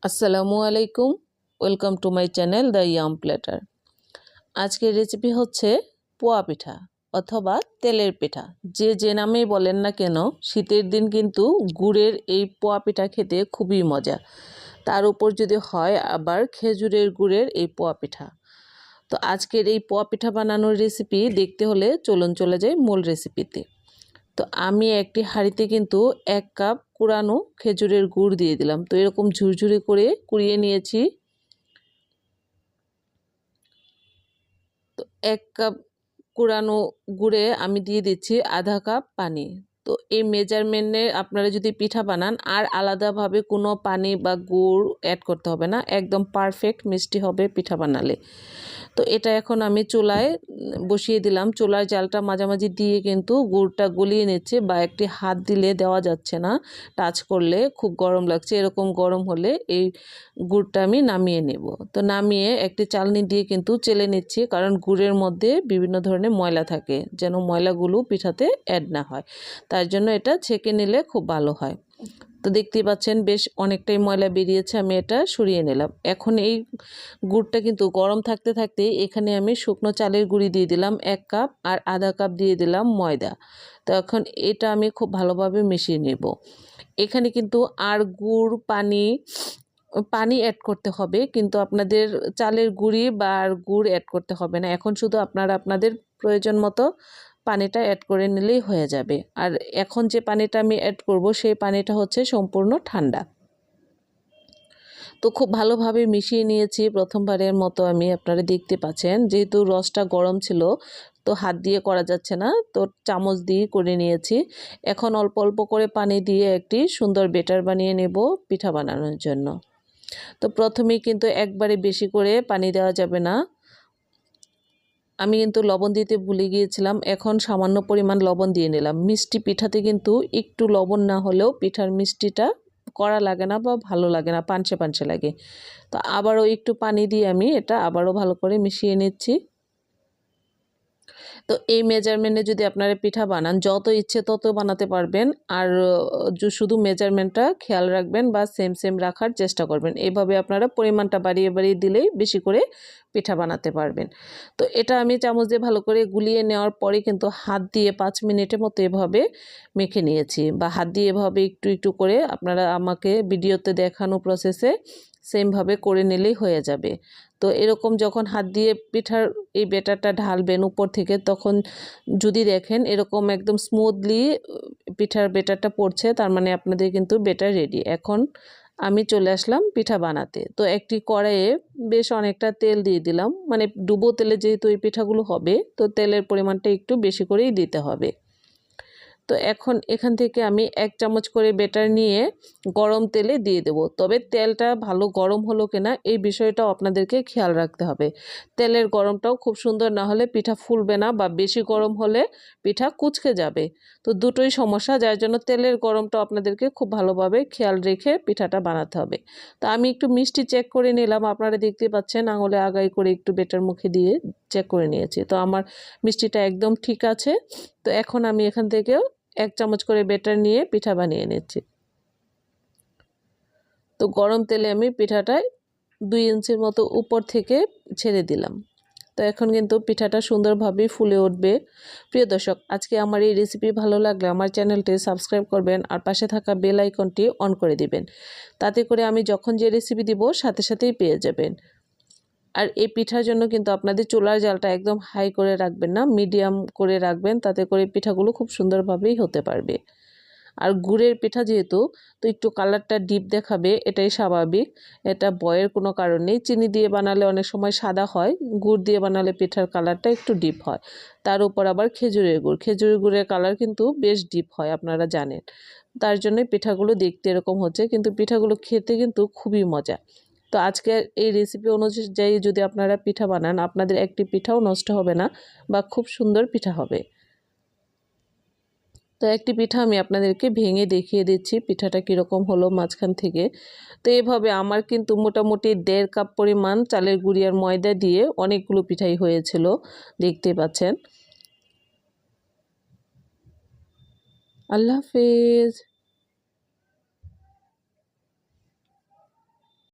আসসালামু আলাইকুম, welcome to my channel the yum platter. আজকের রেসিপি হচ্ছে পোয়া পিঠা অথবা তেলের পিঠা। যে নামেই বলেন না কেন, শীতের দিন কিন্তু গুড়ের এই পোয়া পিঠা খেতে খুবই মজা। তার উপর যদি হয় আবার খেজুরের গুড়ের এই পোয়া পিঠা। তো আজকের এই পোয়া পিঠা বানানোর রেসিপি দেখতে হলে চলুন চলে যাই মূল রেসিপিতে। তো আমি একটি হাঁড়িতে কিন্তু 1 কাপ কুড়ানো খেজুরের গুড় দিয়ে দিলাম। তো এরকম ঝুরঝুরে করে কুড়িয়ে নিয়েছি। তো 1 কাপ কুড়ানো গুড়ে আমি দিয়ে দিচ্ছি আধা কাপ পানি। তো এই মেজারমেন্টে আপনারা যদি পিঠা বানান আর আলাদাভাবে কোনো পানি বা গুড় অ্যাড করতে হবে না, একদম পারফেক্ট মিষ্টি হবে পিঠা বানালে। তো এটা এখন আমি চুলায় বসিয়ে দিলাম। চুলার জালটা মাঝামাঝি দিয়ে কিন্তু গুড়টা গলিয়ে নিচ্ছে, বা একটি হাত দিলে দেওয়া যাচ্ছে না, টাচ করলে খুব গরম লাগছে। এরকম গরম হলে এই গুড়টা আমি নামিয়ে নেব। তো নামিয়ে একটি চালনি দিয়ে কিন্তু চেলে নিচ্ছি, কারণ গুড়ের মধ্যে বিভিন্ন ধরনের ময়লা থাকে, যেন ময়লাগুলো পিঠাতে অ্যাড না হয়। তার জন্য এটা ছেঁকে নিলে খুব ভালো হয়। তো দেখতেই পাচ্ছেন বেশ অনেকটাই ময়লা বেরিয়েছে, আমি এটা সরিয়ে নিলাম। এখন এই গুড়টা কিন্তু গরম থাকতে থাকতেই এখানে আমি শুকনো চালের গুঁড়ি দিয়ে দিলাম 1 কাপ, আর আধা কাপ দিয়ে দিলাম ময়দা। তো এখন এটা আমি খুব ভালোভাবে মিশিয়ে নেব। এখানে কিন্তু আর গুড় পানি অ্যাড করতে হবে, কিন্তু আপনাদের চালের গুঁড়ি বা আর গুড় অ্যাড করতে হবে না। এখন শুধু আপনারা আপনাদের প্রয়োজন মতো পানিটা অ্যাড করে নিলেই হয়ে যাবে। আর এখন যে পানিটা আমি অ্যাড করব সেই পানিটা হচ্ছে সম্পূর্ণ ঠান্ডা। তো খুব ভালোভাবে মিশিয়ে নিয়েছি প্রথমবারের মতো আমি। আপনারা দেখতে পাচ্ছেন যেহেতু রসটা গরম ছিল, তো হাত দিয়ে করা যাচ্ছে না, তো চামচ দিয়ে করে নিয়েছি। এখন অল্প অল্প করে পানি দিয়ে একটি সুন্দর বেটার বানিয়ে নেব পিঠা বানানোর জন্য। তো প্রথমেই কিন্তু একবারে বেশি করে পানি দেওয়া যাবে না। আমি কিন্তু লবণ দিতে ভুলে গিয়েছিলাম, এখন সামান্য পরিমাণ লবণ দিয়ে নিলাম। মিষ্টি পিঠাতে কিন্তু একটু লবণ না হলেও পিঠার মিষ্টিটা কড়া লাগে না বা ভালো লাগে না, পানসে পানসে লাগে। তো আবারও একটু পানি দিয়ে আমি এটা আবারও ভালো করে মিশিয়ে নিচ্ছি। তো এই মেজারমেন্টে যদি আপনারা পিঠা বানান, যত ইচ্ছে তত বানাতে পারবেন। আর শুধু মেজারমেন্টটা খেয়াল রাখবেন বা সেম রাখার চেষ্টা করবেন। এইভাবে আপনারা পরিমাণটা বাড়িয়ে বাড়িয়ে দিলেই বেশি করে পিঠা বানাতে পারবেন। তো এটা আমি চামচ দিয়ে ভালো করে গুলিয়ে নেওয়ার পরে কিন্তু হাত দিয়ে 5 মিনিটের মতো এভাবে মেখে নিয়েছি, বা হাত দিয়ে এভাবে একটু একটু করে আপনারা আমাকে ভিডিওতে দেখানো প্রসেসে সেমভাবে করে নিলেই হয়ে যাবে। তো এরকম যখন হাত দিয়ে পিঠার এই ব্যাটারটা ঢালবেন উপর থেকে, তখন যদি দেখেন এরকম একদম স্মুথলি পিঠার ব্যাটারটা পড়ছে, তার মানে আপনাদের কিন্তু ব্যাটার রেডি। এখন আমি চলে আসলাম পিঠা বানাতে। তো একটি কড়াইয়ে বেশ অনেকটা তেল দিয়ে দিলাম, মানে ডুবো তেলে যেহেতু এই পিঠাগুলো হবে, তো তেলের পরিমাণটা একটু বেশি করেই দিতে হবে। তো এখন এখান থেকে আমি 1 চামচ করে ব্যাটার নিয়ে গরম তেলে দিয়ে দেব। তবে তেলটা ভালো গরম হলো কিনা এই বিষয়টাও আপনাদেরকে খেয়াল রাখতে হবে। তেলের গরমটাও খুব সুন্দর না হলে পিঠা ফুলবে না, বা বেশি গরম হলে পিঠা কুঁচকে যাবে। তো দুটোই সমস্যা, যার জন্য তেলের গরমটাও আপনাদেরকে খুব ভালোভাবে খেয়াল রেখে পিঠাটা বানাতে হবে। তো আমি একটু মিষ্টি চেক করে নিলাম, আপনারা দেখতে পাচ্ছেন আঙুলে আগাই করে একটু ব্যাটার মুখে দিয়ে চেক করে নিয়েছি। তো আমার মিষ্টিটা একদম ঠিক আছে। তো এখন আমি এখান থেকেও 1 চামচ করে ব্যাটার নিয়ে পিঠা বানিয়ে নিচ্ছি। তো গরম তেলে আমি পিঠাটায় 2 ইঞ্চির মতো উপর থেকে ছেড়ে দিলাম। তো এখন কিন্তু পিঠাটা সুন্দরভাবে ফুলে উঠবে। প্রিয় দর্শক, আজকে আমার এই রেসিপি ভালো লাগলে আমার চ্যানেলটি সাবস্ক্রাইব করবেন, আর পাশে থাকা বেল আইকনটি অন করে দিবেন। তাতে করে আমি যখন যে রেসিপি দিব সাথে সাথেই পেয়ে যাবেন। আর এই পিঠার জন্য কিন্তু আপনাদের চুলার জালটা একদম হাই করে রাখবেন না, মিডিয়াম করে রাখবেন, তাতে করে পিঠাগুলো খুব সুন্দরভাবেই হতে পারবে। আর গুড়ের পিঠা যেহেতু, তো একটু কালারটা ডিপ দেখাবে, এটাই স্বাভাবিক। এটা ভয়ের কোনো কারণ নেই। চিনি দিয়ে বানালে অনেক সময় সাদা হয়, গুড় দিয়ে বানালে পিঠার কালারটা একটু ডিপ হয়। তার উপর আবার খেজুরের গুড়ের কালার কিন্তু বেশ ডিপ হয়, আপনারা জানেন। তার জন্যই পিঠাগুলো দেখতে এরকম হচ্ছে, কিন্তু পিঠাগুলো খেতে কিন্তু খুবই মজা। তো আজকের এই রেসিপি অনুযায়ী যদি আপনারা পিঠা বানান, আপনাদের একটি পিঠাও নষ্ট হবে না, বা খুব সুন্দর পিঠা হবে। তো একটি পিঠা আমি আপনাদেরকে ভেঙে দেখিয়ে দিচ্ছি পিঠাটা কীরকম হলো মাঝখান থেকে। তো এভাবে আমার কিন্তু মোটামুটি 1.5 কাপ পরিমাণ চালের গুঁড়ি আর ময়দা দিয়ে অনেকগুলো পিঠাই হয়েছিল, দেখতে পাচ্ছেন। আল্লাহ হাফেজ।